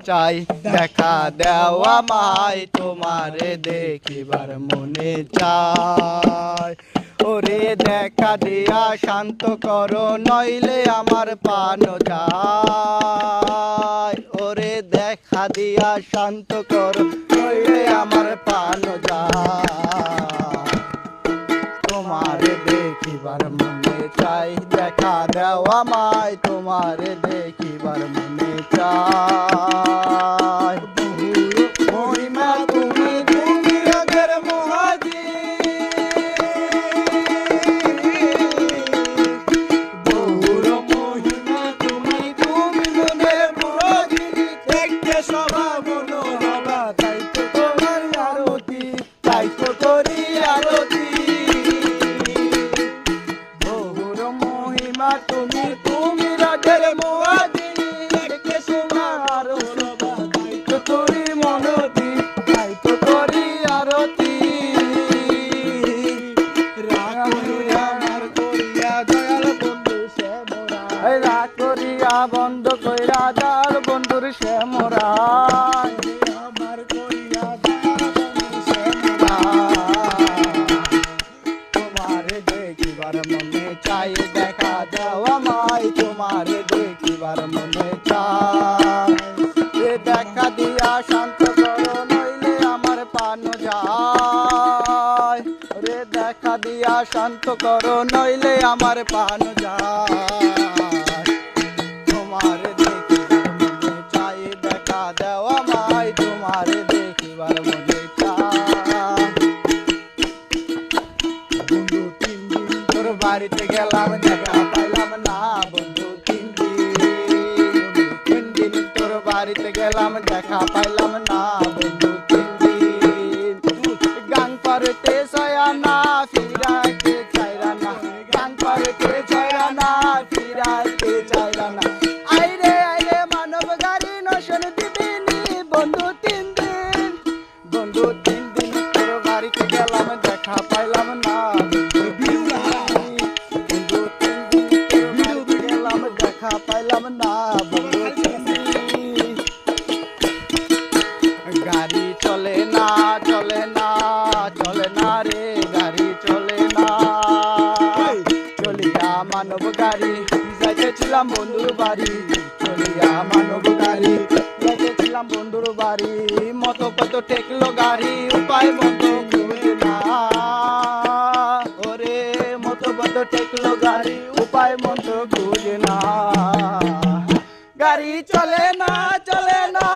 চাই দেখা দেওয়া মাই তোমারে দেখিবার মনে চাই ওরে দেখা দিয়া শান্ত করো নইলে আমার প্রাণ যায় ওরে দেখা দিয়া শান্ত করো নইলে আমার প্রাণ যায় তোমারে দেখিবার মনে চাই দেখা দেওয়া মাই তোমারে দেখিবার মনে চাই মহিমা তুমি তুমি রাগের মহাজি বহুর মহিমা তুমি তুমি মনের মহাজি দেখতে স্বভাব মনোরমা তাই তো তোমার আরতি তাই তো করি আরতি বহুর মহিমা তুমি তুমি রাগের মহাজি দেখতে সোনার শোভা তাই তো করি মনতি তাই তো করি আরতি রাগ আমার করিয়া দয়াল বন্ধু সে মোরা রাগ করিয়া বন্ধ কইরা দয়াল বন্ধুর সে মোরা আমার করিয়া দয়াল বন্ধু সে মোরা তোমারে দেখিবার মনে চাই দেখা দেওয়া মাই তোমারে দেখিবার মনে চাই দেখা দিয়া শান্ত করো নইলে আমার প্রাণ যায় রে দেখা দিয়া শান্ত করো নইলে আমার প্রাণ যায় তোমারে দেখিবার মনে চাই দেখা দেওয়া মাই তোমারে দেখিবার মনে চাই বন্ধু 3 দিন তোর বাড়িতে গেলাম দেখা পাইলাম না বন্ধু 3 দিন তোর বাড়িতে গেলাম দেখা পাইলাম না বন্ধু 3 দিন গাং পারতে ছয়া না ফিরাইতে চাইরা না গাং পারতে ছয়া না ফিরাইতে চাইরা না আইরে মানব গাড়ি নশন দিবিনি বন্ধু 3 দিন তোর বাড়িতে গেলাম দেখা পাইলাম না দেখা পাইলাম না গাড়ি চলে না চলে না চলে না রে গাড়ি চলে না চলিয়া মানব গাড়ি যাইতেছিলাম বন্ধুর বাড়ি চলিয়া মানব গাড়ি যাইতেছিলাম বন্ধুর বাড়ি মতো কত ঠেকলো গাড়ি উপায় মতো খুঁজে না ওরে মতো কত ঠেকলো গাড়ি উপায় মতো খুঁজে না গাড়ি চলে